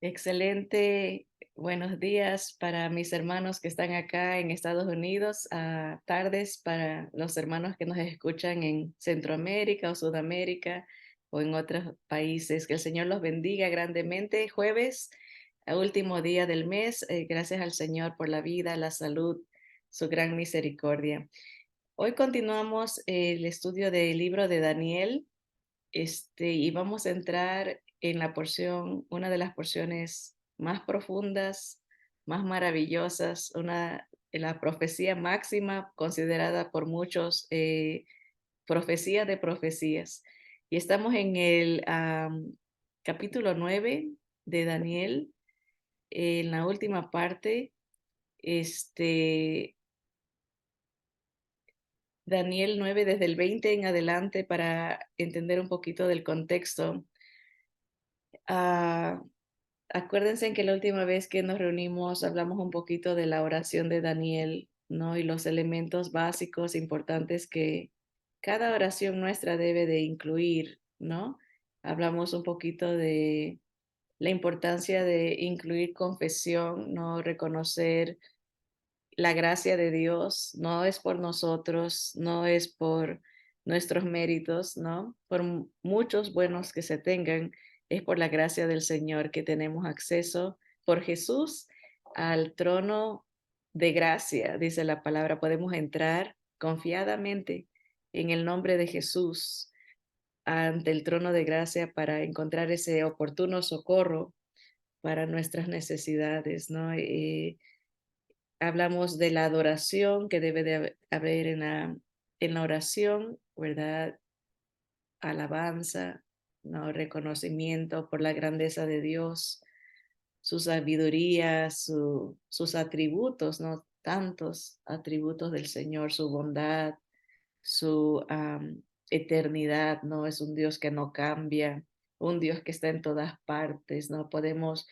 Excelente. Buenos días para mis hermanos que están acá en Estados Unidos, tardes para los hermanos que nos escuchan en Centroamérica o Sudamérica o en otros países. Que el Señor los bendiga grandemente. Jueves, último día del mes. Gracias al Señor por la vida, la salud, su gran misericordia. Hoy continuamos el estudio del libro de Daniel. Y vamos a entrar en la porción, una de las porciones más profundas, más maravillosas, la profecía máxima considerada por muchos, profecía de profecías. Y estamos en el capítulo 9 de Daniel, en la última parte. este, Daniel 9 desde el 20 en adelante para entender un poquito del contexto. Ah, Acuérdense que la última vez que nos reunimos hablamos un poquito de la oración de Daniel, ¿no? Y los elementos básicos importantes que cada oración nuestra debe de incluir, ¿no? Hablamos un poquito de la importancia de incluir confesión, ¿no? Reconocer la gracia de Dios, no es por nosotros, no es por nuestros méritos, ¿no? Por muchos buenos que se tengan, es por la gracia del Señor que tenemos acceso por Jesús al trono de gracia, dice la palabra. Podemos entrar confiadamente en el nombre de Jesús ante el trono de gracia para encontrar ese oportuno socorro para nuestras necesidades, ¿no? Hablamos de la adoración que debe de haber en la oración, ¿verdad? Alabanza, ¿no? Reconocimiento por la grandeza de Dios, su sabiduría, sus atributos, ¿no? Tantos atributos del Señor, su bondad, su eternidad, ¿no? Es un Dios que no cambia, un Dios que está en todas partes, ¿no? Podemos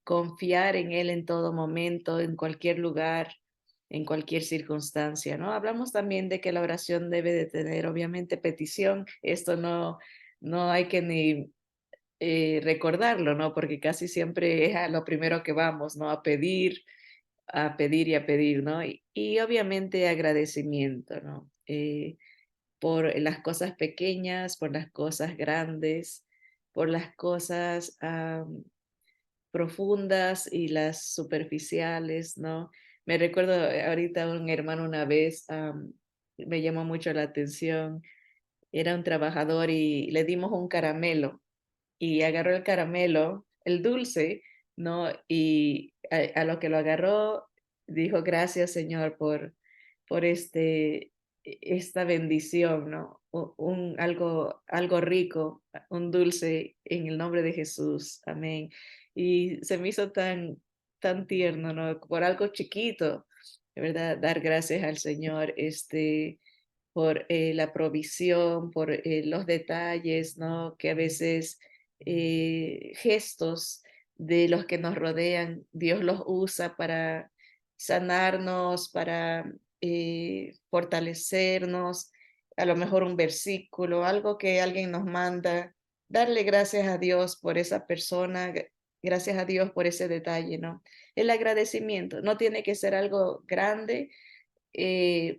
confiar en Él en todo momento, en cualquier lugar, en cualquier circunstancia, ¿no? Hablamos también de que la oración debe de tener, obviamente, petición. Esto no hay que ni recordarlo, ¿no? Porque casi siempre es a lo primero que vamos, ¿no? A pedir y a pedir, ¿no? Y obviamente agradecimiento, ¿no? Por las cosas pequeñas, por las cosas grandes, por las cosas profundas y las superficiales, ¿no? Me recuerdo ahorita un hermano una vez, me llamó mucho la atención, era un trabajador y le dimos un caramelo y agarró el caramelo, el dulce, ¿no? Y a lo que lo agarró, dijo, gracias Señor por esta bendición, ¿no? Algo rico, un dulce en el nombre de Jesús, amén. Y se me hizo tan tierno, ¿no? Por algo chiquito, de verdad, dar gracias al Señor, por la provisión, por los detalles, ¿no? Que a veces gestos de los que nos rodean, Dios los usa para sanarnos, para fortalecernos, a lo mejor un versículo, algo que alguien nos manda, darle gracias a Dios por esa persona, gracias a Dios por ese detalle, ¿no? El agradecimiento no tiene que ser algo grande,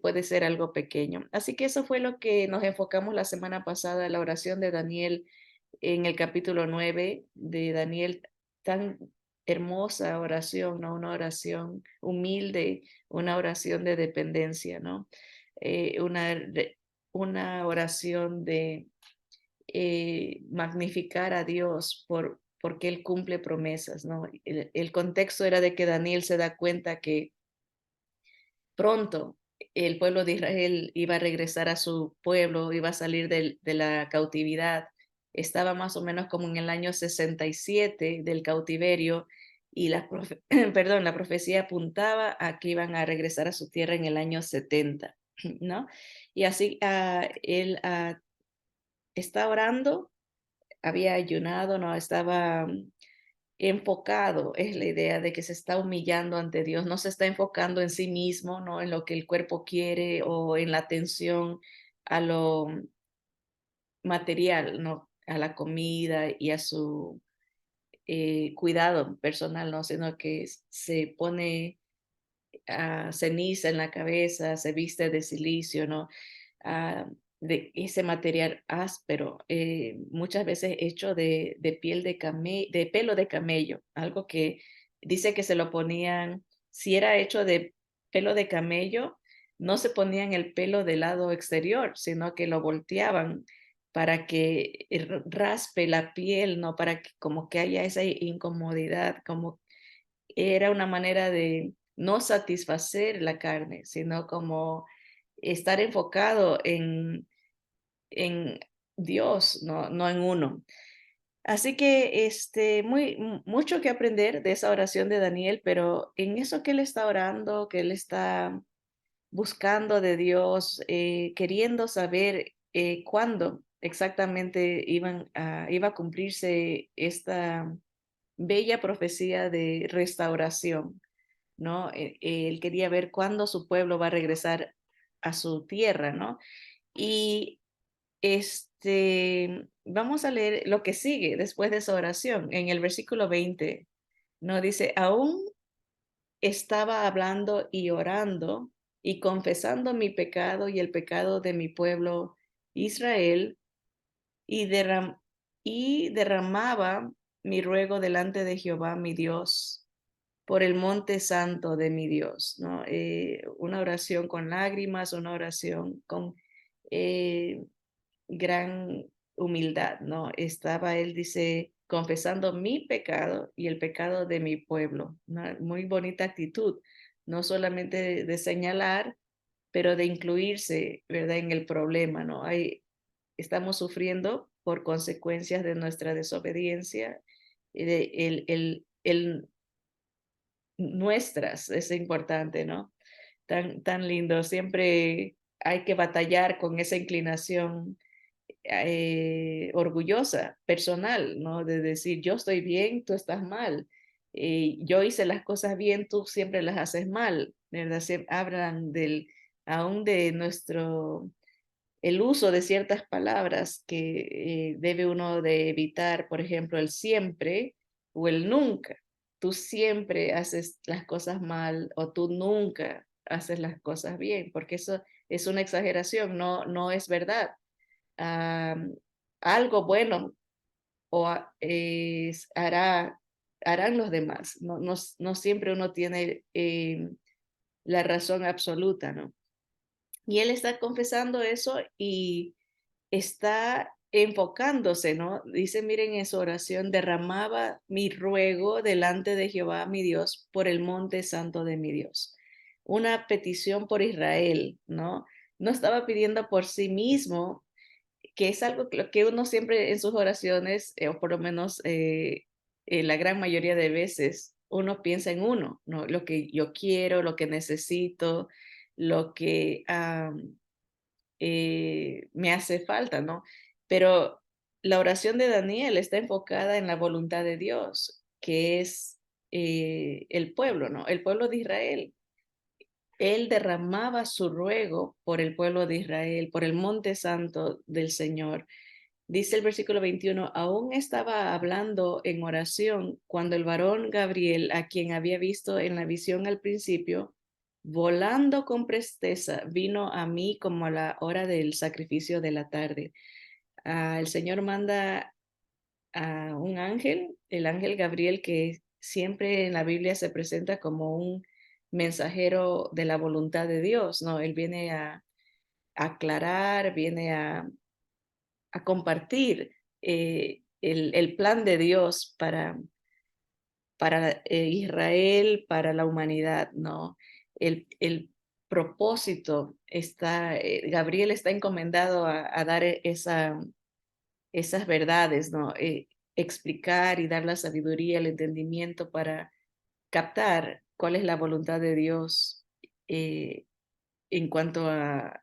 puede ser algo pequeño. Así que eso fue lo que nos enfocamos la semana pasada, la oración de Daniel en el capítulo 9 de Daniel, tan hermosa oración, ¿no? Una oración humilde, una oración de dependencia, ¿no? Eh, una, una oración de magnificar a Dios porque Él cumple promesas, ¿no? El contexto era de que Daniel se da cuenta que pronto el pueblo de Israel iba a regresar a su pueblo, iba a salir de la cautividad. Estaba más o menos como en el año 67 del cautiverio y perdón, la profecía apuntaba a que iban a regresar a su tierra en el año 70, ¿no? Y así él está orando, había ayunado, no estaba enfocado, es la idea de que se está humillando ante Dios, no se está enfocando en sí mismo, no en lo que el cuerpo quiere o en la atención a lo material, no a la comida y a su cuidado personal, ¿no? Sino que se pone ceniza en la cabeza, se viste de silicio, ¿no? ah, de ese material áspero, muchas veces hecho de piel de pelo de camello, algo que dice que se lo ponían, si era hecho de pelo de camello, no se ponían el pelo del lado exterior, sino que lo volteaban para que raspe la piel, ¿no? Para que como que haya esa incomodidad, como era una manera de no satisfacer la carne, sino como estar enfocado en Dios, no en uno. Así que mucho que aprender de esa oración de Daniel, pero en eso que él está orando, que él está buscando de Dios, queriendo saber cuándo exactamente iba a cumplirse esta bella profecía de restauración, ¿no? Él quería ver cuándo su pueblo va a regresar a su tierra, ¿no? Y vamos a leer lo que sigue después de esa oración. En el versículo 20, ¿no? Dice, aún estaba hablando y orando y confesando mi pecado y el pecado de mi pueblo Israel y, y derramaba mi ruego delante de Jehová mi Dios por el monte santo de mi Dios, ¿no? Una oración con lágrimas, una oración con eh, gran humildad, ¿no? Estaba él, dice, confesando mi pecado y el pecado de mi pueblo. Una muy bonita actitud, no solamente de señalar, pero de incluirse, ¿verdad? En el problema, ¿no? Estamos sufriendo por consecuencias de nuestra desobediencia, el nuestras, es importante, ¿no? Tan lindo, siempre hay que batallar con esa inclinación orgullosa, personal, ¿no? De decir, yo estoy bien, tú estás mal. Yo hice las cosas bien, tú siempre las haces mal, ¿verdad? Hablan aún de el uso de ciertas palabras que debe uno de evitar, por ejemplo, el siempre o el nunca. Tú siempre haces las cosas mal o tú nunca haces las cosas bien, porque eso es una exageración, no es verdad. Ah, algo bueno harán los demás. No siempre uno tiene la razón absoluta, ¿no? Y él está confesando eso y está enfocándose, ¿no? Dice, miren en su oración, derramaba mi ruego delante de Jehová, mi Dios, por el monte santo de mi Dios. Una petición por Israel, ¿no? No estaba pidiendo por sí mismo, que es algo que uno siempre en sus oraciones, o por lo menos la gran mayoría de veces, uno piensa en uno, ¿no? Lo que yo quiero, lo que necesito, lo que me hace falta, ¿no? Pero la oración de Daniel está enfocada en la voluntad de Dios, que es el pueblo, ¿no? El pueblo de Israel. Él derramaba su ruego por el pueblo de Israel, por el monte santo del Señor. Dice el versículo 21, aún estaba hablando en oración cuando el varón Gabriel, a quien había visto en la visión al principio, volando con presteza, vino a mí como a la hora del sacrificio de la tarde. El Señor manda a un ángel, el ángel Gabriel, que siempre en la Biblia se presenta como un mensajero de la voluntad de Dios, ¿no? Él viene a aclarar, viene a compartir el plan de Dios para Israel, para la humanidad, ¿no? El propósito está, Gabriel está encomendado a dar esas verdades, ¿no? Explicar y dar la sabiduría, el entendimiento para captar cuál es la voluntad de Dios eh, en cuanto a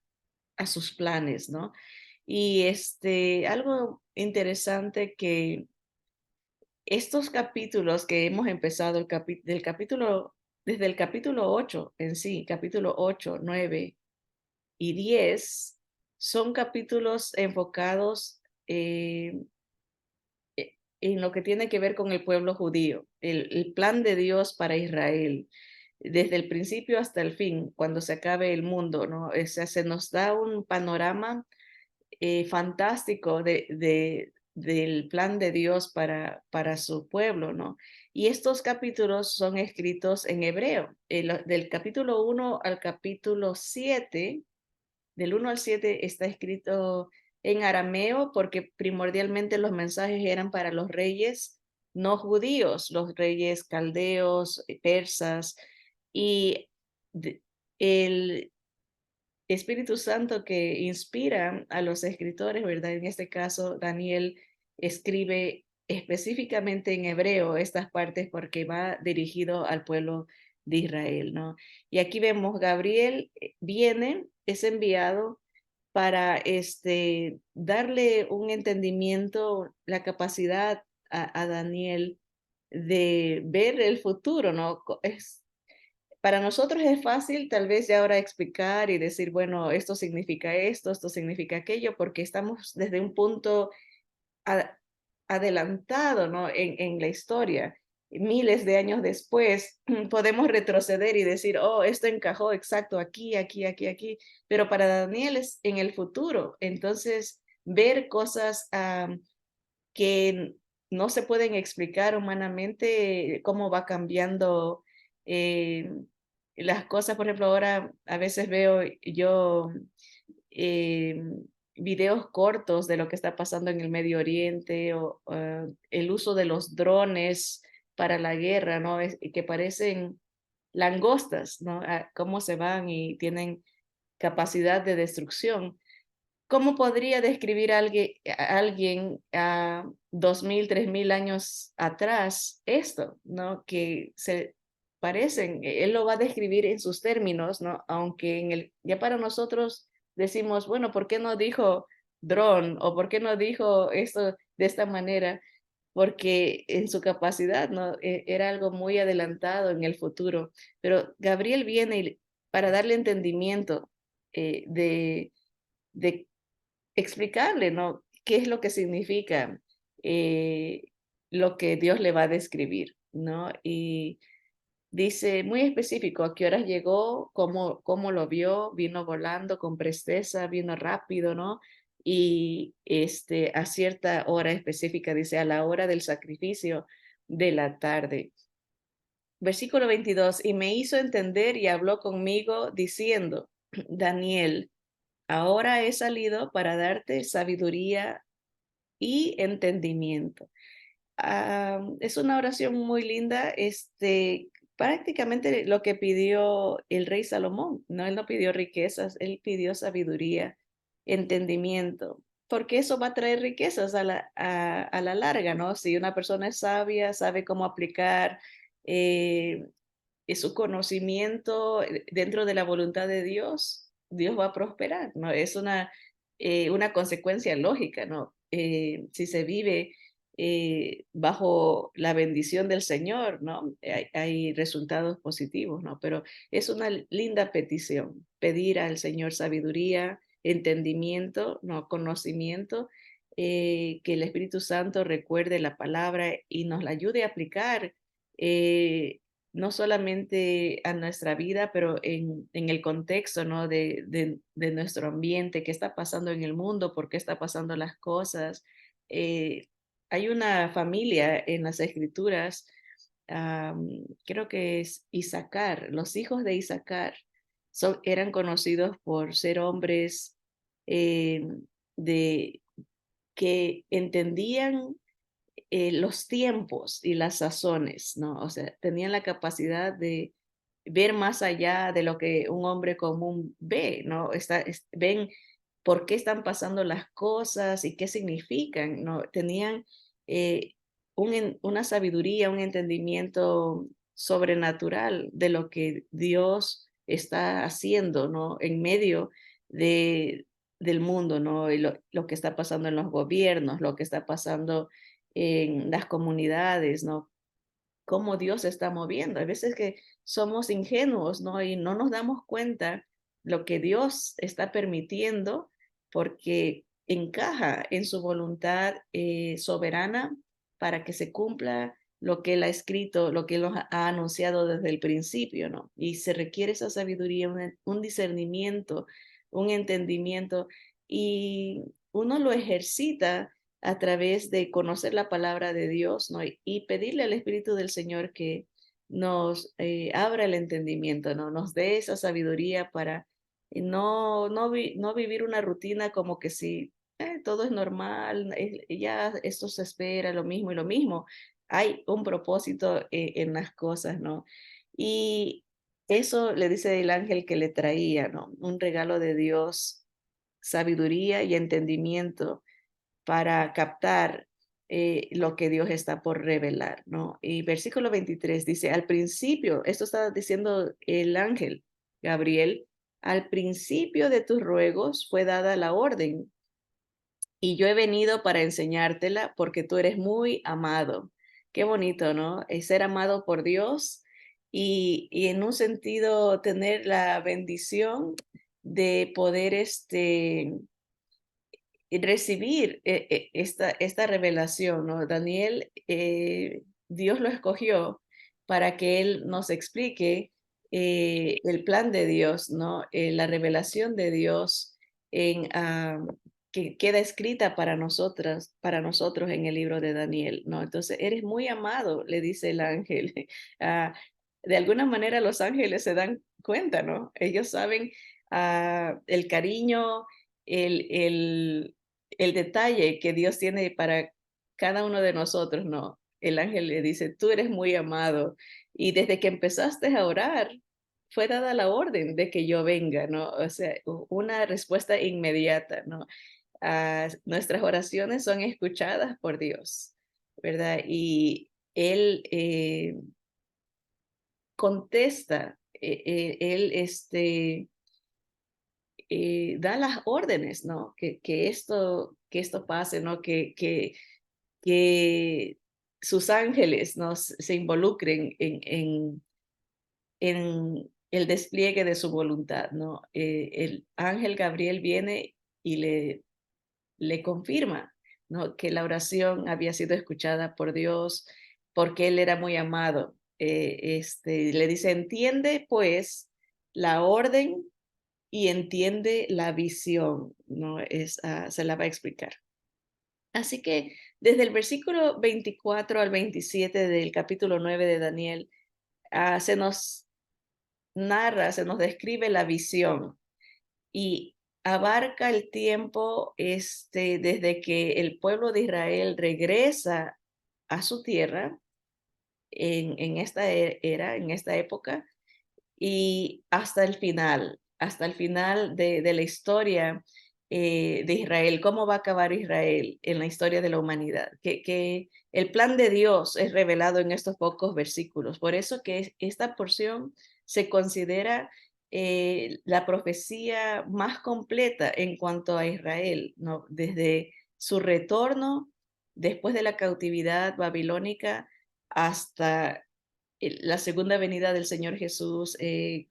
sus planes, ¿no? Y algo interesante que estos capítulos que hemos empezado, desde el capítulo 8 en sí, capítulo 8 9 y 10 son capítulos enfocados en lo que tiene que ver con el pueblo judío, el plan de Dios para Israel, desde el principio hasta el fin, cuando se acabe el mundo, ¿no? O sea, se nos da un panorama fantástico del plan de Dios para su pueblo, ¿no? Y estos capítulos son escritos en hebreo, del capítulo 1 al capítulo 7, del 1 al 7 está escrito en arameo porque primordialmente los mensajes eran para los reyes no judíos, los reyes caldeos, persas, y el Espíritu Santo que inspira a los escritores, ¿verdad? En este caso, Daniel escribe específicamente en hebreo estas partes porque va dirigido al pueblo de Israel, ¿no? Y aquí vemos, Gabriel viene, es enviado para darle un entendimiento, la capacidad a Daniel de ver el futuro, ¿no? Para nosotros es fácil tal vez de ahora explicar y decir, bueno, esto significa aquello, porque estamos desde un punto a- adelantado, ¿no? En la historia. Miles de años después podemos retroceder y decir, oh, esto encajó exacto aquí, aquí, aquí, aquí, pero para Daniel es en el futuro. Entonces, ver cosas que no se pueden explicar humanamente, cómo va cambiando eh, las cosas. Por ejemplo, ahora a veces veo yo eh, videos cortos de lo que está pasando en el Medio Oriente o el uso de los drones para la guerra, ¿no? Que parecen langostas, ¿no? Cómo se van y tienen capacidad de destrucción. ¿Cómo podría describir alguien a 2000, 3000 años atrás esto, ¿no? Que se parecen, él lo va a describir en sus términos, ¿no? Aunque ya para nosotros decimos, bueno, ¿por qué no dijo dron? ¿O por qué no dijo esto de esta manera? Porque en su capacidad, ¿no? Era algo muy adelantado en el futuro. Pero Gabriel viene para darle entendimiento de explicarle, ¿no? ¿Qué es lo que significa eh, lo que Dios le va a describir, ¿no? Y dice muy específico a qué horas llegó, cómo lo vio, vino volando con presteza, vino rápido, ¿no? Y a cierta hora específica, dice a la hora del sacrificio de la tarde. Versículo 22, y me hizo entender y habló conmigo diciendo, Daniel, ahora he salido para darte sabiduría y entendimiento. Es una oración muy linda, prácticamente lo que pidió el rey Salomón, no, él no pidió riquezas, él pidió sabiduría, entendimiento, porque eso va a traer riquezas a la larga, ¿no? Si una persona es sabia, sabe cómo aplicar eh, su conocimiento dentro de la voluntad de Dios, Dios va a prosperar, ¿no? Es una consecuencia lógica, ¿no? Si se vive bajo la bendición del Señor, ¿no? Hay resultados positivos, ¿no? Pero es una linda petición, pedir al Señor sabiduría, entendimiento, ¿no? Conocimiento, que el Espíritu Santo recuerde la palabra y nos la ayude a aplicar no solamente a nuestra vida, pero en el contexto, ¿no? De nuestro ambiente, qué está pasando en el mundo, por qué está pasando las cosas. Eh, Hay una familia en las escrituras, creo que es Isaacar, los hijos de Isaacar eran conocidos por ser hombres eh, de, que entendían los tiempos y las sazones, ¿no? O sea, tenían la capacidad de ver más allá de lo que un hombre común ve, ¿no? Ven por qué están pasando las cosas y qué significan, ¿no? Tenían eh, una sabiduría, un entendimiento sobrenatural de lo que Dios está haciendo, ¿no? En medio de, del mundo, ¿no? Y lo que está pasando en los gobiernos, lo que está pasando en las comunidades, ¿no? Cómo Dios se está moviendo. Hay veces que somos ingenuos, ¿no? Y no nos damos cuenta lo que Dios está permitiendo porque encaja en su voluntad soberana para que se cumpla lo que Él ha escrito, lo que Él nos ha anunciado desde el principio, ¿no? Y se requiere esa sabiduría, un discernimiento, un entendimiento, y uno lo ejercita a través de conocer la palabra de Dios, ¿no? Y pedirle al Espíritu del Señor que nos abra el entendimiento, ¿no? Nos dé esa sabiduría para no vivir una rutina como que si todo es normal, ya esto se espera, lo mismo y lo mismo. Hay un propósito en las cosas, ¿no? Y eso le dice el ángel que le traía, ¿no? Un regalo de Dios, sabiduría y entendimiento para captar lo que Dios está por revelar, ¿no? Y versículo 23 dice, al principio, esto está diciendo el ángel Gabriel, al principio de tus ruegos fue dada la orden y yo he venido para enseñártela porque tú eres muy amado. Qué bonito, ¿no? Ser amado por Dios y en un sentido tener la bendición de poder y recibir esta revelación, ¿no? Daniel, Dios lo escogió para que él nos explique el plan de Dios, ¿no? La revelación de Dios que queda escrita para nosotros en el libro de Daniel, ¿no? Entonces, eres muy amado, le dice el ángel. Ah, de alguna manera los ángeles se dan cuenta, ¿no? Ellos saben el cariño, el detalle que Dios tiene para cada uno de nosotros, ¿no? El ángel le dice, tú eres muy amado y desde que empezaste a orar, fue dada la orden de que yo venga, ¿no? O sea, una respuesta inmediata, ¿no? Nuestras oraciones son escuchadas por Dios, ¿verdad? Y Él contesta, da las órdenes, ¿no? Que esto pase, ¿no? Que sus ángeles, ¿no? Se involucren en el despliegue de su voluntad, ¿no? El ángel Gabriel viene y le confirma, ¿no? Que la oración había sido escuchada por Dios porque él era muy amado. Le dice, entiende pues la orden y entiende la visión, ¿no? Se la va a explicar. Así que desde el versículo 24 al 27 del capítulo 9 de Daniel, se nos narra, se nos describe la visión y abarca el tiempo desde que el pueblo de Israel regresa a su tierra en esta era, en esta época, y hasta el final de la historia de Israel, cómo va a acabar Israel en la historia de la humanidad, que el plan de Dios es revelado en estos pocos versículos. Por eso que esta porción se considera la profecía más completa en cuanto a Israel, ¿no? Desde su retorno después de la cautividad babilónica hasta la segunda venida del Señor Jesús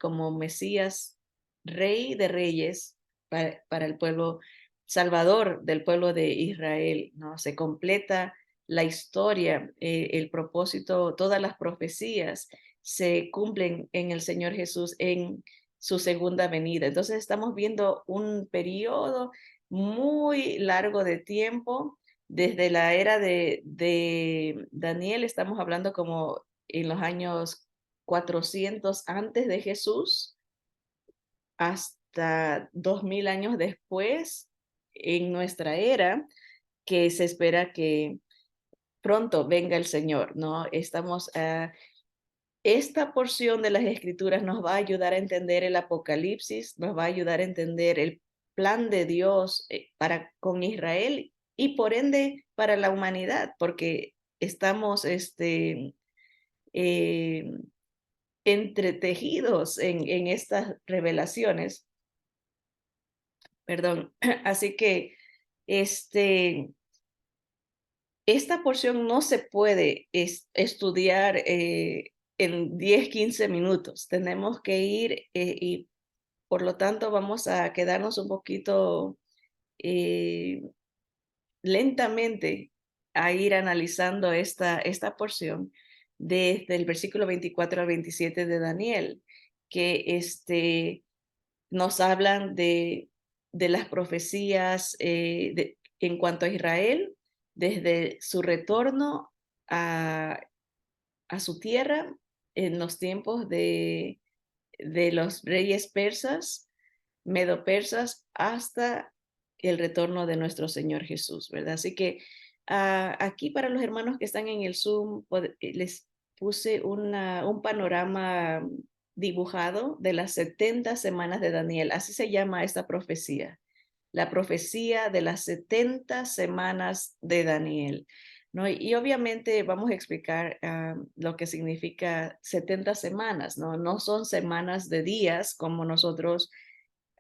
como Mesías, Rey de Reyes para el pueblo, Salvador del pueblo de Israel, ¿no? Se completa la historia, el propósito, todas las profecías se cumplen en el Señor Jesús en su segunda venida. Entonces estamos viendo un periodo muy largo de tiempo. Desde la era de Daniel, estamos hablando como en los años 400 antes de Jesús hasta 2000 años después en nuestra era, que se espera que pronto venga el Señor, ¿no? Esta porción de las escrituras nos va a ayudar a entender el Apocalipsis, nos va a ayudar a entender el plan de Dios para con Israel y por ende para la humanidad, porque estamos eh, entretejidos en estas revelaciones, perdón. Así que esta porción no se puede estudiar en 10, 15 minutos. Tenemos que ir y por lo tanto vamos a quedarnos un poquito eh, lentamente a ir analizando esta porción desde el versículo 24 al 27 de Daniel, que nos hablan de las profecías en cuanto a Israel, desde su retorno a, a su tierra en los tiempos de los reyes persas, medo-persas, hasta el retorno de nuestro Señor Jesús, ¿verdad? Así que aquí para los hermanos que están en el Zoom, les puse un panorama dibujado de las 70 semanas de Daniel. Así se llama esta profecía, la profecía de las 70 semanas de Daniel. ¿No? Y obviamente vamos a explicar lo que significa 70 semanas, ¿no? No son semanas de días como nosotros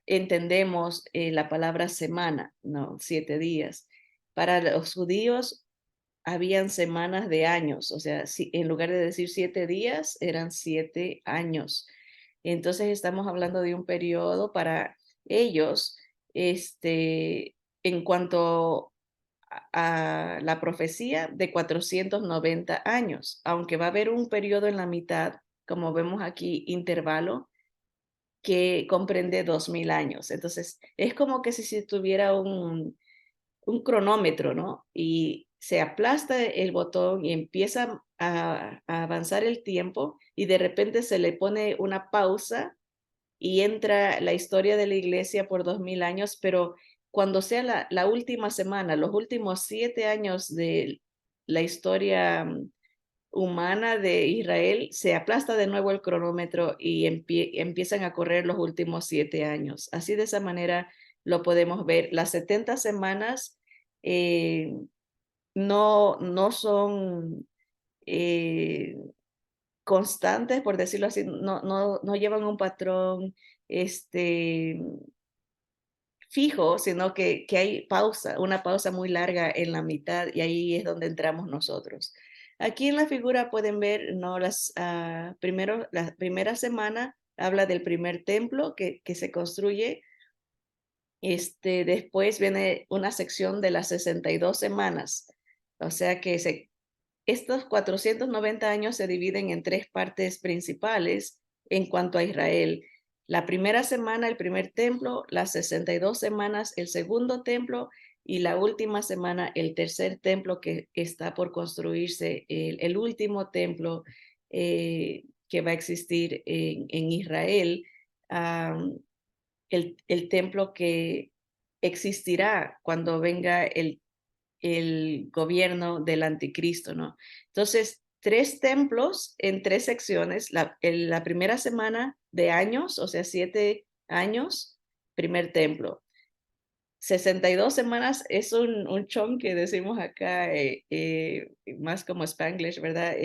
entendemos la palabra semana, ¿no? 7 días. Para los judíos habían semanas de años, o sea, si, en lugar de decir 7 días, eran 7 años. Entonces estamos hablando de un periodo para ellos, en cuanto a la profecía de 490 años, aunque va a haber un periodo en la mitad, como vemos aquí, intervalo, que comprende 2000 años. Entonces, es como que si tuviera un cronómetro, ¿no? Y se aplasta el botón y empieza a avanzar el tiempo y de repente se le pone una pausa y entra la historia de la iglesia por 2000 años, pero cuando sea la última semana, los últimos 7 años de la historia humana de Israel, se aplasta de nuevo el cronómetro y empiezan a correr los últimos 7 años. Así de esa manera lo podemos ver. Las 70 semanas eh, no son eh, constantes, por decirlo así, no llevan un patrón este, fijo, sino que hay pausa, una pausa muy larga en la mitad y ahí es donde entramos nosotros. Aquí en la figura pueden ver, ¿no? La primera semana habla del primer templo que se construye. Después viene una sección de las 62 semanas. O sea que estos 490 años se dividen en 3 partes principales en cuanto a Israel. La primera semana, el primer templo, las 62 semanas, el segundo templo, y la última semana, el tercer templo que está por construirse, el último templo que va a existir en Israel, um, el templo que existirá cuando venga el gobierno del anticristo, ¿no? Entonces, 3 templos en 3 secciones. La primera semana de años, o sea, 7 años, primer templo. 62 semanas es un chon que decimos acá, más como Spanglish, ¿verdad?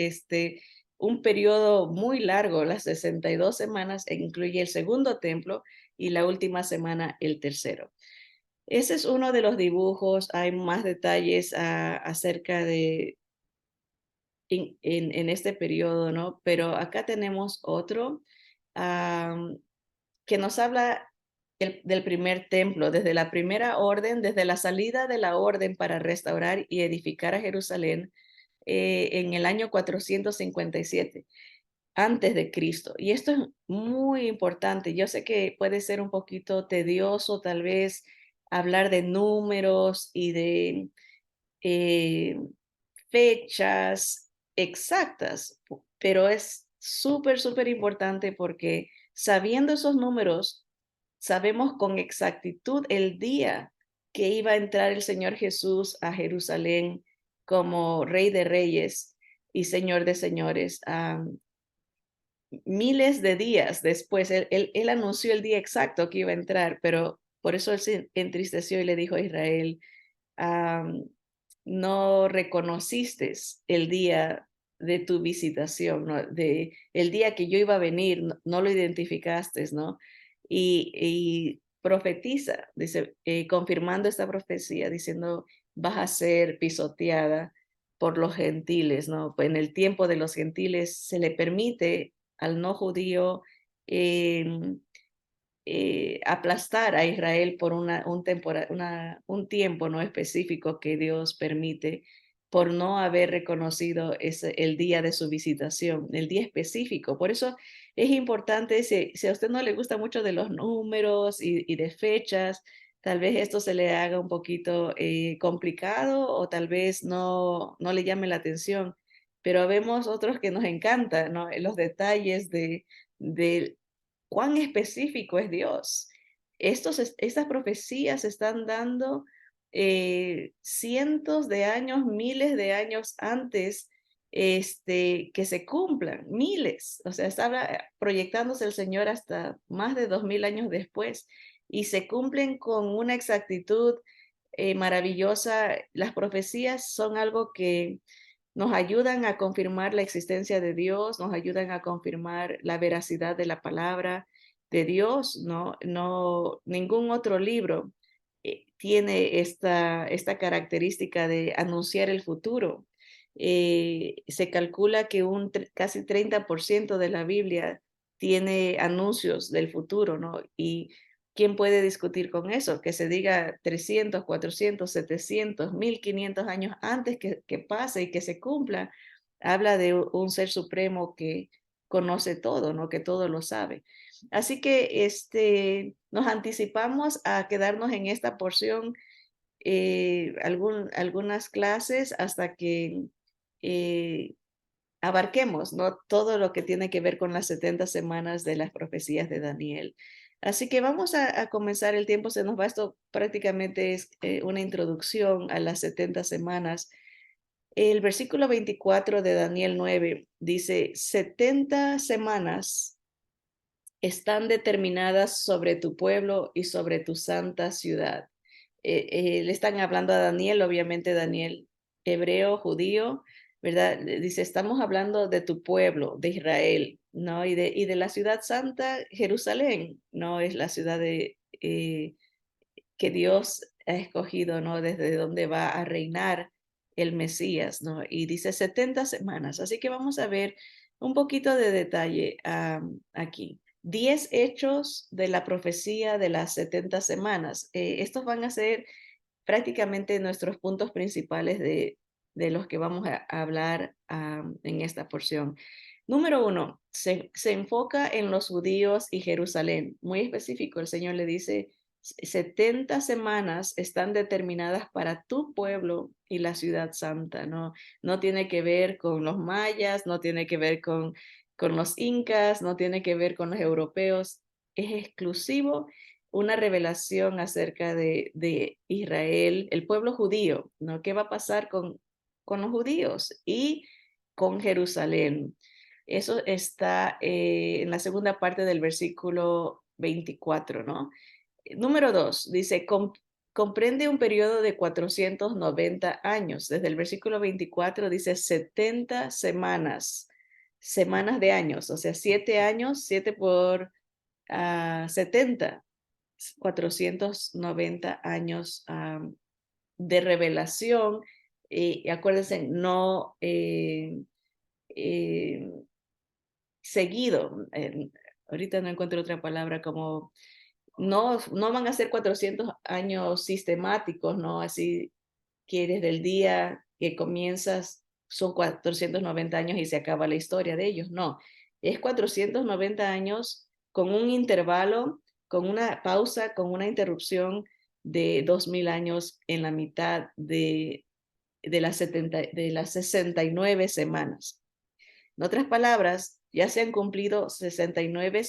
Un periodo muy largo, las 62 semanas, incluye el segundo templo y la última semana, el tercero. Ese es uno de los dibujos. Hay más detalles acerca de en este periodo, ¿no? Pero acá tenemos otro que nos habla del primer templo, desde la primera orden, desde la salida de la orden para restaurar y edificar a Jerusalén en el año 457 antes de Cristo. Y esto es muy importante. Yo sé que puede ser un poquito tedioso tal vez hablar de números y de eh, fechas exactas, pero es súper, súper importante porque sabiendo esos números, sabemos con exactitud el día que iba a entrar el Señor Jesús a Jerusalén como Rey de Reyes y Señor de Señores. Miles de días después, él anunció el día exacto que iba a entrar, pero por eso él se entristeció y le dijo a Israel, no reconociste el día de tu visitación, ¿no? El día que yo iba a venir, no lo identificaste, ¿no? Y profetiza, dice, confirmando esta profecía, diciendo, vas a ser pisoteada por los gentiles, ¿no? Pues en el tiempo de los gentiles se le permite al no judío eh, aplastar a Israel por un tiempo no específico que Dios permite por no haber reconocido el día de su visitación, el día específico. Por eso es importante, si a usted no le gusta mucho de los números y de fechas, tal vez esto se le haga un poquito complicado o tal vez no le llame la atención, pero vemos otros que nos encantan, ¿no? Los detalles de cuán específico es Dios. Estas profecías se están dando cientos de años, miles de años antes que se cumplan, miles. O sea, estaba proyectándose el Señor hasta más de 2000 años después y se cumplen con una exactitud maravillosa. Las profecías son algo que nos ayudan a confirmar la existencia de Dios, nos ayudan a confirmar la veracidad de la palabra de Dios, ¿no? No, ningún otro libro tiene esta característica de anunciar el futuro. Se calcula que casi 30% de la Biblia tiene anuncios del futuro, ¿no? Y ¿quién puede discutir con eso? Que se diga 300, 400, 700, 1500 años antes que pase y que se cumpla, habla de un ser supremo que conoce todo, ¿no? Que todo lo sabe. Así que nos anticipamos a quedarnos en esta porción algunas clases hasta que eh, abarquemos, ¿no? Todo lo que tiene que ver con las 70 semanas de las profecías de Daniel. Así que vamos a comenzar, el tiempo se nos va, esto prácticamente es una introducción a las 70 semanas. El versículo 24 de Daniel 9 dice, 70 semanas están determinadas sobre tu pueblo y sobre tu santa ciudad. Le están hablando a Daniel, obviamente Daniel, hebreo, judío, ¿verdad? Dice, estamos hablando de tu pueblo, de Israel, ¿no? Y de la ciudad santa, Jerusalén, ¿no? Es la ciudad que Dios ha escogido, ¿no? Desde donde va a reinar el Mesías, ¿no? Y dice 70 semanas. Así que vamos a ver un poquito de detalle aquí. 10 hechos de la profecía de las 70 semanas. Estos van a ser prácticamente nuestros puntos principales de los que vamos a hablar en esta porción. Número 1, se enfoca en los judíos y Jerusalén. Muy específico, el Señor le dice, 70 semanas están determinadas para tu pueblo y la ciudad santa, ¿no? No tiene que ver con los mayas, no tiene que ver con los incas, no tiene que ver con los europeos, es exclusivo una revelación acerca de Israel, el pueblo judío, ¿no? ¿Qué va a pasar con los judíos y con Jerusalén? Eso está en la segunda parte del versículo 24, ¿no? Número 2, dice, comprende un periodo de 490 años. Desde el versículo 24 dice 70 semanas, semanas de años, o sea, 7 años, 7 por 70, 490 años de revelación. Y acuérdense, no eh, seguido, ahorita no encuentro otra palabra, como no van a ser 400 años sistemáticos, ¿no? Así que desde el día que comienzas son 490 años y se acaba la historia de ellos, no. Es 490 años con un intervalo, con una pausa, con una interrupción de 2000 años en la mitad de las 69 semanas. En otras palabras, ya se han cumplido 69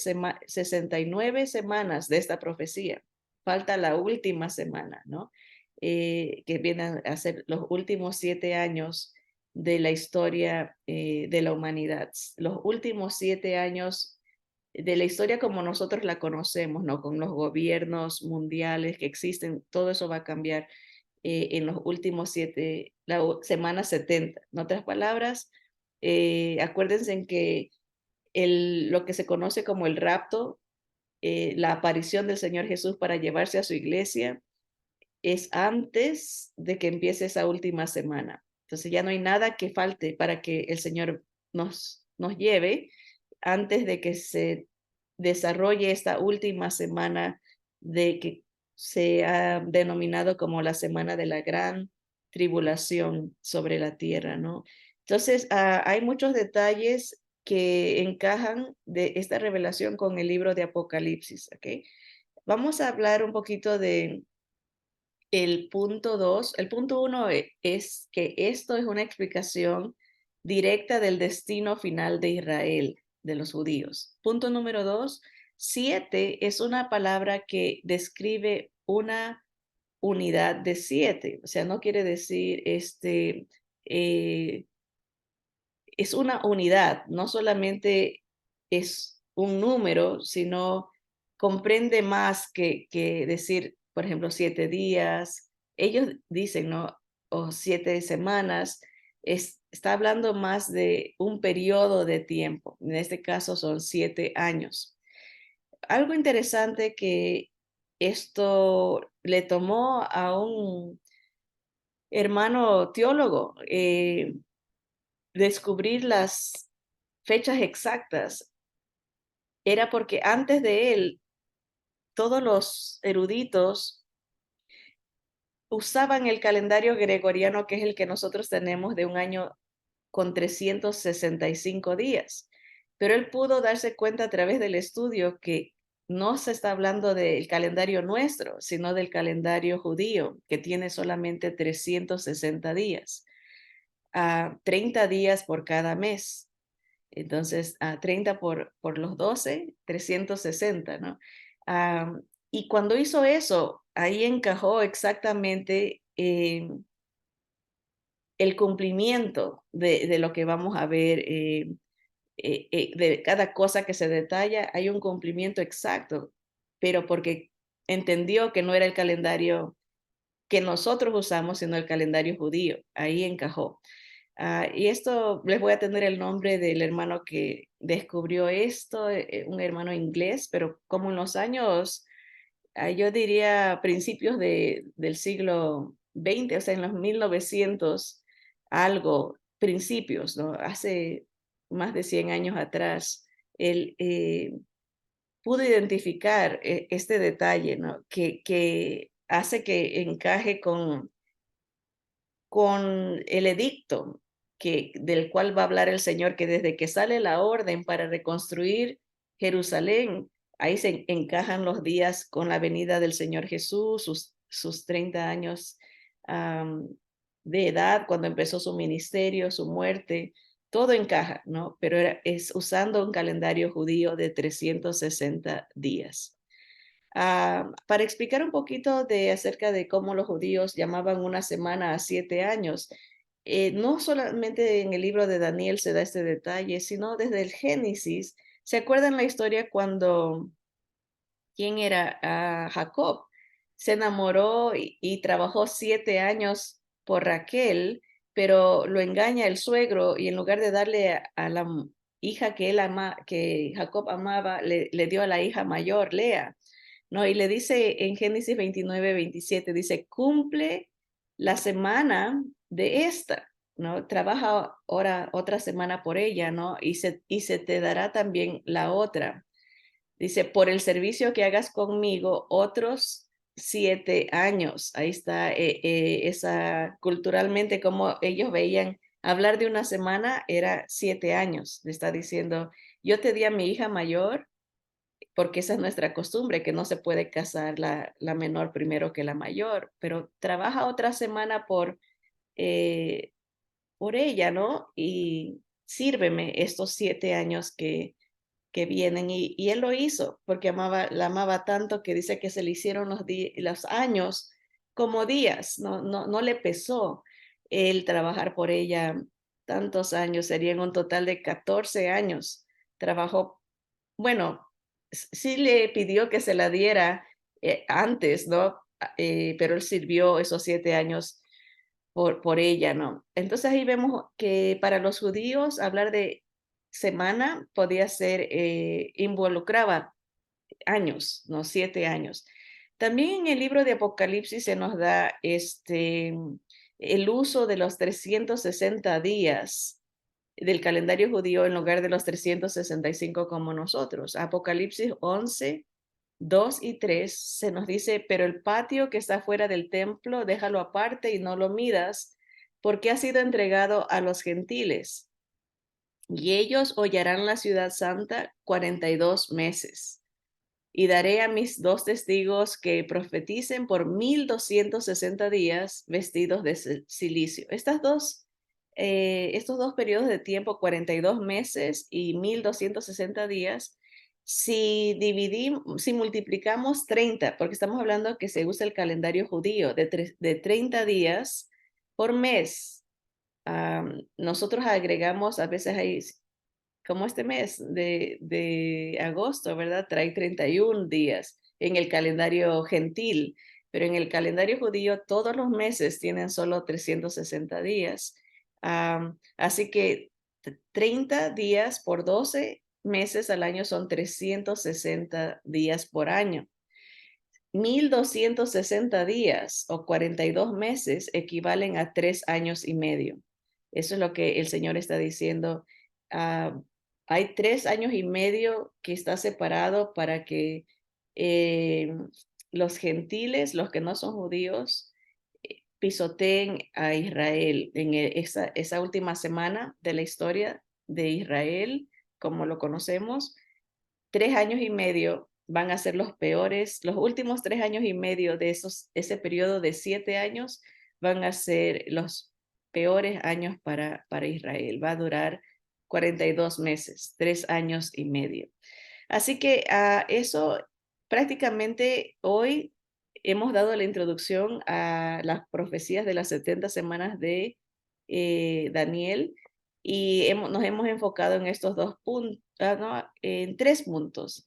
semanas de esta profecía. Falta la última semana, ¿no? Que vienen a ser los últimos 7 años de la historia de la humanidad. Los últimos 7 años de la historia como nosotros la conocemos, ¿no? Con los gobiernos mundiales que existen, todo eso va a cambiar en los últimos 7, la semana 70. En otras palabras, acuérdense en que lo que se conoce como el rapto, la aparición del Señor Jesús para llevarse a su iglesia, es antes de que empiece esa última semana. Entonces ya no hay nada que falte para que el Señor nos lleve antes de que se desarrolle esta última semana de que se ha denominado como la semana de la gran tribulación sobre la tierra, ¿no? Entonces, hay muchos detalles que encajan de esta revelación con el libro de Apocalipsis, ¿ok? Vamos a hablar un poquito de el punto 2. El punto 1 es que esto es una explicación directa del destino final de Israel, de los judíos. Punto número 2, 7 es una palabra que describe una unidad de 7, o sea, no quiere decir eh, es una unidad, no solamente es un número, sino comprende más que decir, por ejemplo, 7 días. Ellos dicen, ¿no? O 7 semanas. Está hablando más de un periodo de tiempo. En este caso son 7 años. Algo interesante que esto le tomó a un hermano teólogo descubrir las fechas exactas era porque antes de él, todos los eruditos usaban el calendario gregoriano, que es el que nosotros tenemos de un año con 365 días. Pero él pudo darse cuenta a través del estudio que no se está hablando del calendario nuestro, sino del calendario judío, que tiene solamente 360 días, 30 días por cada mes. Entonces, 30 por los 12, 360, ¿no? Y cuando hizo eso, ahí encajó exactamente el cumplimiento de lo que vamos a ver, de cada cosa que se detalla, hay un cumplimiento exacto, pero porque entendió que no era el calendario que nosotros usamos, sino el calendario judío, ahí encajó. Y esto les voy a tener el nombre del hermano que descubrió esto, un hermano inglés, pero como en los años, yo diría principios del siglo XX, o sea, en los 1900, algo, principios, ¿no? Hace más de 100 años atrás, él pudo identificar este detalle, ¿no? Que hace que encaje con el edicto del cual va a hablar el Señor, que desde que sale la orden para reconstruir Jerusalén, ahí se encajan los días con la venida del Señor Jesús, sus 30 años de edad, cuando empezó su ministerio, su muerte, todo encaja, ¿no? Pero es usando un calendario judío de 360 días. Para explicar un poquito acerca de cómo los judíos llamaban una semana a 7 años, no solamente en el libro de Daniel se da este detalle, sino desde el Génesis. ¿Se acuerdan la historia cuando, quién era? Jacob se enamoró y trabajó 7 años por Raquel, pero lo engaña el suegro y en lugar de darle a la hija que Jacob amaba, le dio a la hija mayor, Lea. ¿No? Y le dice en Génesis 29-27, dice, cumple la semana de esta, ¿no? Trabaja ahora otra semana por ella, ¿no? Y se te dará también la otra. Dice, por el servicio que hagas conmigo, otros 7 años. Ahí está esa culturalmente como ellos veían hablar de una semana era 7 años. Le está diciendo, yo te di a mi hija mayor porque esa es nuestra costumbre, que no se puede casar la menor primero que la mayor, pero trabaja otra semana eh, por ella, ¿no? Y sírveme estos 7 años que vienen. Y él lo hizo porque la amaba tanto que dice que se le hicieron los años como días, no le pesó el trabajar por ella tantos años, serían un total de 14 años. Trabajó, bueno, sí le pidió que se la diera antes, ¿no? Pero él sirvió esos 7 años por ella, ¿no? Entonces ahí vemos que para los judíos hablar de semana podía ser, involucraba años, ¿no? 7 años. También en el libro de Apocalipsis se nos da el uso de los 360 días del calendario judío en lugar de los 365 como nosotros. Apocalipsis 11 2 y 3 se nos dice, pero el patio que está fuera del templo, déjalo aparte y no lo midas, porque ha sido entregado a los gentiles, y ellos hollarán la ciudad santa 42 meses. Y daré a mis 2 testigos que profeticen por 1260 días vestidos de silicio. Estos dos periodos de tiempo, 42 meses y 1260 días, si multiplicamos 30, porque estamos hablando que se usa el calendario judío de 30 días por mes. Nosotros agregamos, a veces hay como este mes de agosto, ¿verdad? Trae 31 días en el calendario gentil, pero en el calendario judío todos los meses tienen solo 360 días. Así que 30 días por 12 meses al año son 360 días por año. 1260 días o 42 meses equivalen a 3 años y medio. Eso es lo que el Señor está diciendo. Ah, Hay 3 años y medio que está separado para que eh, los gentiles, los que no son judíos, pisoteen a Israel en esa última semana de la historia de Israel, como lo conocemos. 3 años y medio van a ser los peores, los últimos 3 años y medio de ese periodo de 7 años van a ser los peores años para Israel. Va a durar 42 meses, 3 años y medio. Así que eso prácticamente hoy hemos dado la introducción a las profecías de las 70 semanas de Daniel y nos hemos enfocado en estos 2 puntos, no, en 3 puntos,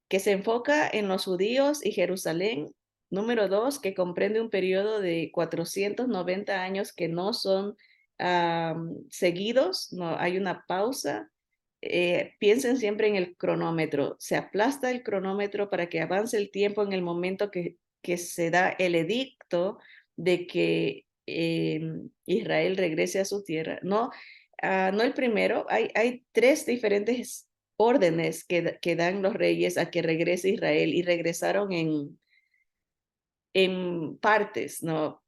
que se enfoca en los judíos y Jerusalén. Número 2, que comprende un periodo de 490 años que no son seguidos, no hay una pausa. Piensen siempre en el cronómetro. Se aplasta el cronómetro para que avance el tiempo en el momento que se da el edicto de que Israel regrese a su tierra. No, no el primero, hay 3 diferentes órdenes que dan los reyes a que regrese Israel y regresaron en partes, ¿no?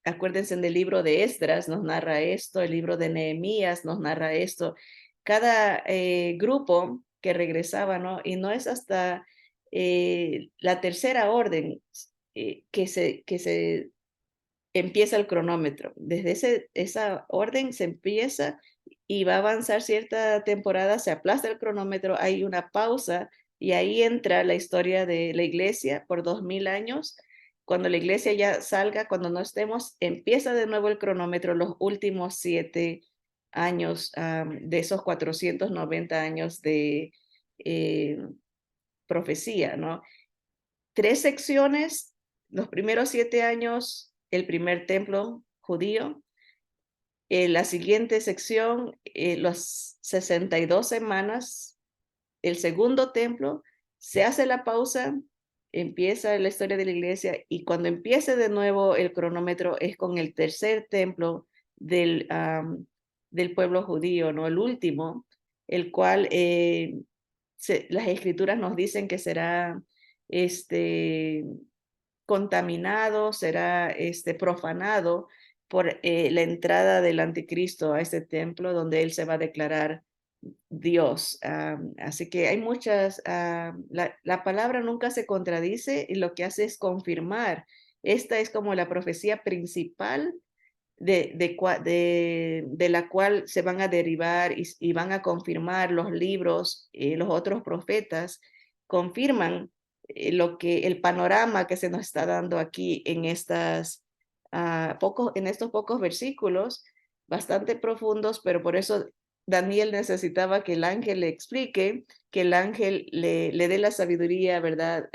Acuérdense del libro de Esdras, nos narra esto, el libro de Nehemías nos narra esto. Cada grupo que regresaba, ¿no? Y no es hasta la tercera orden que se empieza el cronómetro. Desde esa orden se empieza y va a avanzar cierta temporada, se aplasta el cronómetro, hay una pausa y ahí entra la historia de la iglesia por 2000 años. Cuando la iglesia ya salga, cuando no estemos, empieza de nuevo el cronómetro los últimos 7 años de esos 490 años de eh, profecía, ¿no? 3 secciones, los primeros 7 años, el primer templo judío. La siguiente sección, las 62 semanas, el segundo templo, se hace la pausa, empieza la historia de la iglesia y cuando empiece de nuevo el cronómetro es con el tercer templo del pueblo judío, ¿no? El último, el cual las escrituras nos dicen que será este, contaminado, será profanado por la entrada del anticristo a este templo donde él se va a declarar Dios. Así que hay muchas, la palabra nunca se contradice y lo que hace es confirmar. Esta es como la profecía principal de la cual se van a derivar y van a confirmar los libros, los otros profetas, confirman el panorama que se nos está dando aquí en en estos pocos versículos, bastante profundos, pero por eso Daniel necesitaba que el ángel le explique, que el ángel le dé la sabiduría, ¿verdad?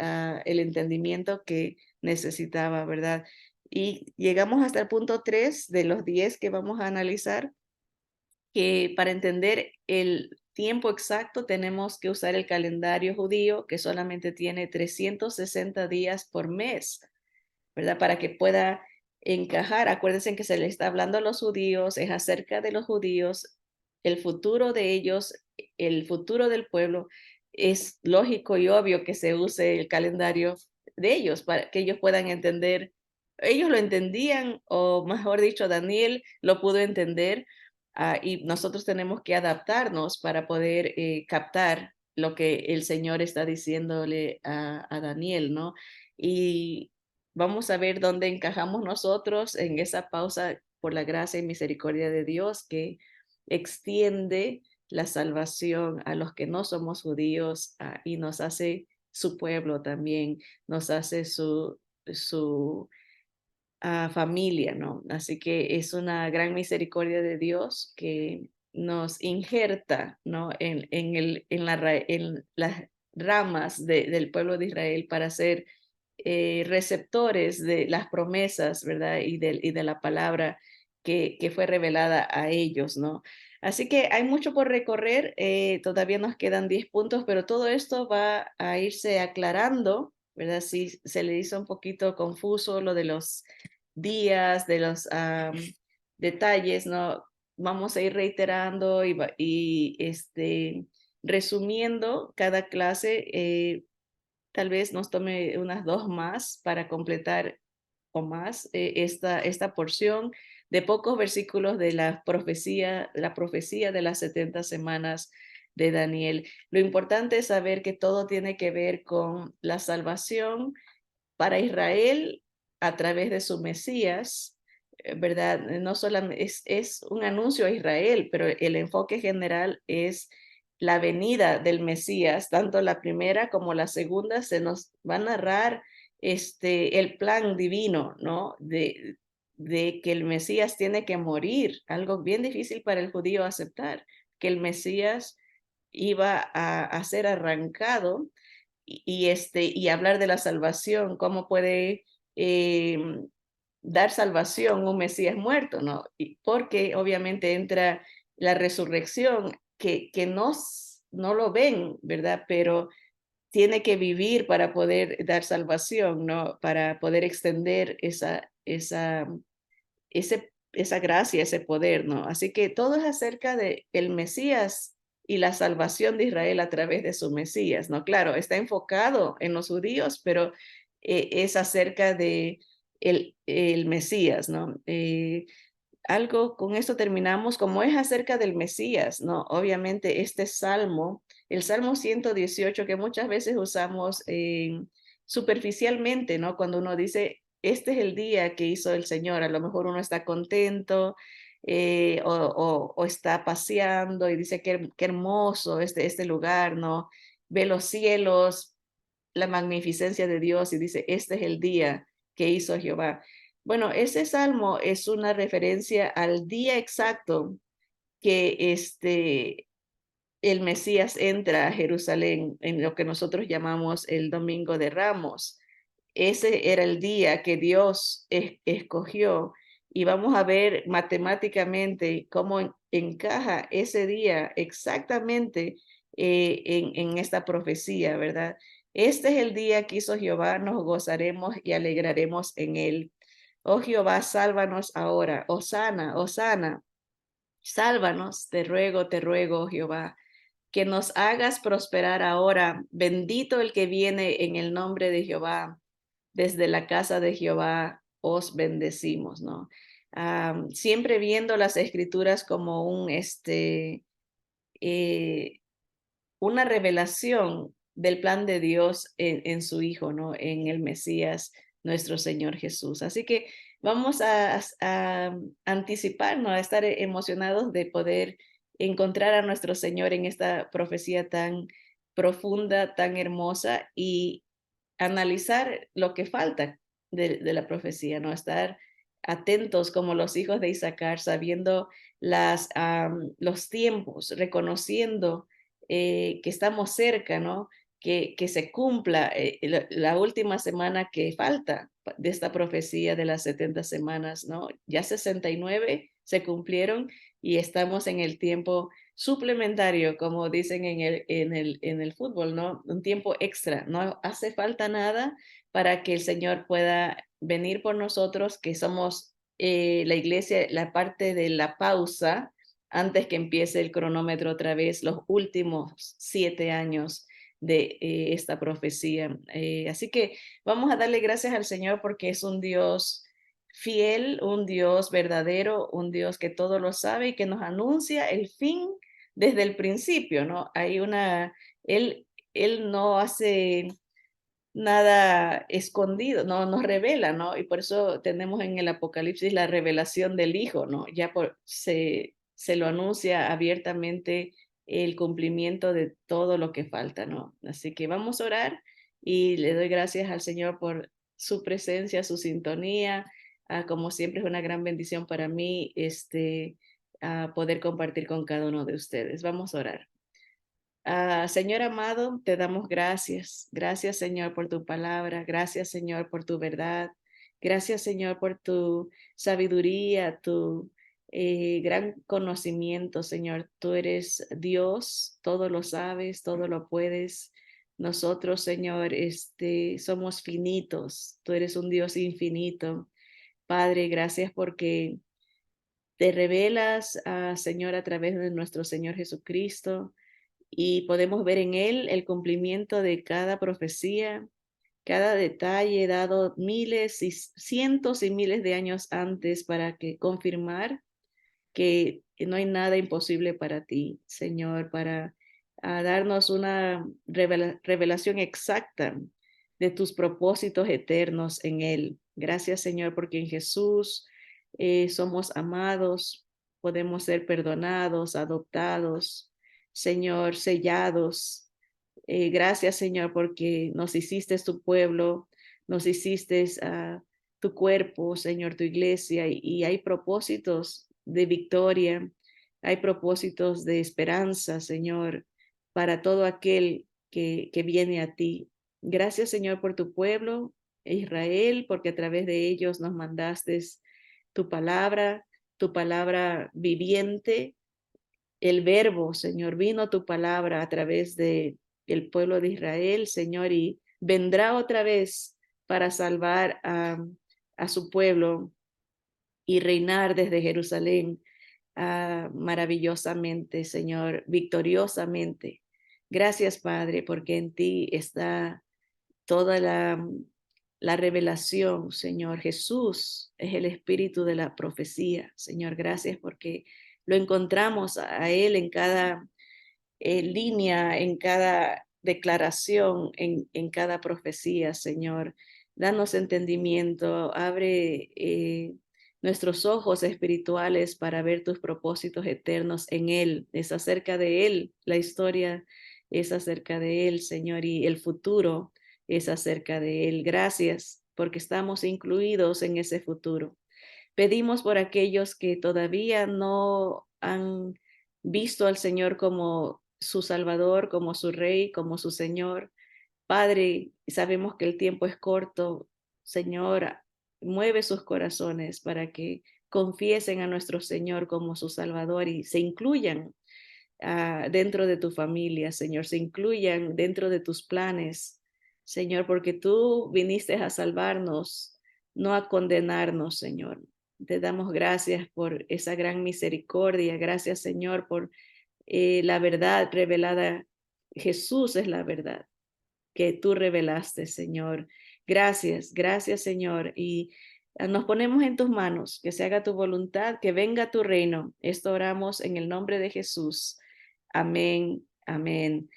El entendimiento que necesitaba, ¿verdad? Y llegamos hasta el punto 3 de los 10 que vamos a analizar, que para entender el tiempo exacto tenemos que usar el calendario judío, que solamente tiene 360 días por mes, ¿verdad? Para que pueda encajar. Acuérdense que se le está hablando a los judíos, es acerca de los judíos, el futuro de ellos, el futuro del pueblo. es lógico y obvio que se use el calendario de ellos para que ellos puedan entender. Ellos lo entendían, o mejor dicho, Daniel lo pudo entender, y nosotros tenemos que adaptarnos para poder captar lo que el Señor está diciéndole a Daniel, ¿no? Y vamos a ver dónde encajamos nosotros en esa pausa por la gracia y misericordia de Dios que extiende la salvación a los que no somos judíos, y nos hace su pueblo también, nos hace su familia, ¿no? Así que es una gran misericordia de Dios que nos injerta, ¿no? En las ramas del pueblo de Israel para ser receptores de las promesas, ¿verdad? Y de la palabra que fue revelada a ellos, ¿no? Así que hay mucho por recorrer, todavía nos quedan 10 puntos, pero todo esto va a irse aclarando, ¿verdad? Si se le hizo un poquito confuso lo de los días, de los detalles, ¿no? Vamos a ir reiterando y resumiendo cada clase. Tal vez nos tome unas 2 más para completar o más esta porción de pocos versículos de la profecía de las 70 semanas de Daniel. Lo importante es saber que todo tiene que ver con la salvación para Israel a través de su Mesías, ¿verdad? No solamente es un anuncio a Israel, pero el enfoque general es la venida del Mesías, tanto la primera como la segunda, se nos va a narrar el plan divino, ¿no? De que el Mesías tiene que morir, algo bien difícil para el judío aceptar, que el Mesías iba a ser arrancado y hablar de la salvación, cómo puede eh, dar salvación un Mesías muerto, ¿no? Porque obviamente entra la resurrección, que no lo ven, ¿verdad? Pero tiene que vivir para poder dar salvación, ¿no? Para poder extender esa gracia, ese poder, ¿no? Así que todo es acerca de el Mesías y la salvación de Israel a través de su Mesías, ¿no? Claro, está enfocado en los judíos, pero es acerca de el Mesías, ¿no? Algo, con esto terminamos, como es acerca del Mesías, ¿no? Obviamente este salmo, el Salmo 118, que muchas veces usamos superficialmente, ¿no? Cuando uno dice, este es el día que hizo el Señor, a lo mejor uno está contento, o está paseando y dice, qué hermoso este lugar, ¿no? Ve los cielos, la magnificencia de Dios y dice, este es el día que hizo Jehová. Bueno, ese salmo es una referencia al día exacto que el Mesías entra a Jerusalén, en lo que nosotros llamamos el Domingo de Ramos. Ese era el día que Dios escogió, y vamos a ver matemáticamente cómo encaja ese día exactamente en esta profecía, ¿verdad? Este es el día que hizo Jehová, nos gozaremos y alegraremos en él. Oh Jehová, sálvanos ahora. Hosana, Hosana, sálvanos, te ruego, oh Jehová, que nos hagas prosperar ahora. Bendito el que viene en el nombre de Jehová. Desde la casa de Jehová os bendecimos, ¿no? Siempre viendo las escrituras como eh, una revelación del plan de Dios en su Hijo, ¿no? En el Mesías, nuestro Señor Jesús. Así que vamos a anticiparnos, a estar emocionados de poder encontrar a nuestro Señor en esta profecía tan profunda, tan hermosa, y analizar lo que falta de la profecía, ¿no? Estar atentos como los hijos de Isaacar, sabiendo los tiempos, reconociendo que estamos cerca, ¿no? Que se cumpla la última semana que falta de esta profecía de las 70 semanas, ¿no? Ya 69 se cumplieron y estamos en el tiempo suplementario, como dicen en el fútbol, ¿no? Un tiempo extra, no hace falta nada para que el Señor pueda venir por nosotros, que somos la iglesia, la parte de la pausa antes que empiece el cronómetro otra vez, los últimos 7 años de esta profecía. Así que vamos a darle gracias al Señor porque es un Dios fiel, un Dios verdadero, un Dios que todo lo sabe y que nos anuncia el fin desde el principio, ¿no? Él, él no hace nada escondido, no nos revela, ¿no? Y por eso tenemos en el Apocalipsis la revelación del Hijo, ¿no? Se lo anuncia abiertamente el cumplimiento de todo lo que falta, ¿no? Así que vamos a orar y le doy gracias al Señor por su presencia, su sintonía. Como siempre es una gran bendición para mí poder compartir con cada uno de ustedes. Vamos a orar. Señor amado, te damos gracias. Gracias, Señor, por tu palabra. Gracias, Señor, por tu verdad. Gracias, Señor, por tu sabiduría, tu gran conocimiento, Señor. Tú eres Dios, todo lo sabes, todo lo puedes. Nosotros, Señor, somos finitos. Tú eres un Dios infinito. Padre, gracias porque te revelas, Señor, a través de nuestro Señor Jesucristo y podemos ver en él el cumplimiento de cada profecía, cada detalle dado miles y cientos y miles de años antes para que confirmar que no hay nada imposible para ti, Señor, para darnos una revelación exacta de tus propósitos eternos en Él. Gracias, Señor, porque en Jesús somos amados, podemos ser perdonados, adoptados, Señor, sellados. Gracias, Señor, porque nos hiciste tu pueblo, nos hiciste tu cuerpo, Señor, tu iglesia, y hay propósitos de victoria, hay propósitos de esperanza, Señor, para todo aquel que viene a ti. Gracias, Señor, por tu pueblo, Israel, porque a través de ellos nos mandaste tu palabra viviente, el verbo, Señor, vino tu palabra a través de el pueblo de Israel, Señor, y vendrá otra vez para salvar a su pueblo y reinar desde Jerusalén maravillosamente, Señor, victoriosamente. Gracias, Padre, porque en ti está toda la revelación, Señor. Jesús es el espíritu de la profecía, Señor. Gracias porque lo encontramos a Él en cada línea, en cada declaración, en cada profecía, Señor. Danos entendimiento, abre nuestros ojos espirituales para ver tus propósitos eternos en Él. Es acerca de Él, la historia es acerca de Él, Señor, y el futuro es acerca de Él. Gracias porque estamos incluidos en ese futuro. Pedimos por aquellos que todavía no han visto al Señor como su Salvador, como su Rey, como su Señor. Padre, sabemos que el tiempo es corto. Señor, mueve sus corazones para que confiesen a nuestro Señor como su Salvador y se incluyan dentro de tu familia, Señor, se incluyan dentro de tus planes, Señor, porque tú viniste a salvarnos, no a condenarnos, Señor. Te damos gracias por esa gran misericordia. Gracias, Señor, por la verdad revelada. Jesús es la verdad que tú revelaste, Señor. Gracias, gracias, Señor. Y nos ponemos en tus manos, que se haga tu voluntad, que venga tu reino. Esto oramos en el nombre de Jesús. Amén, amén.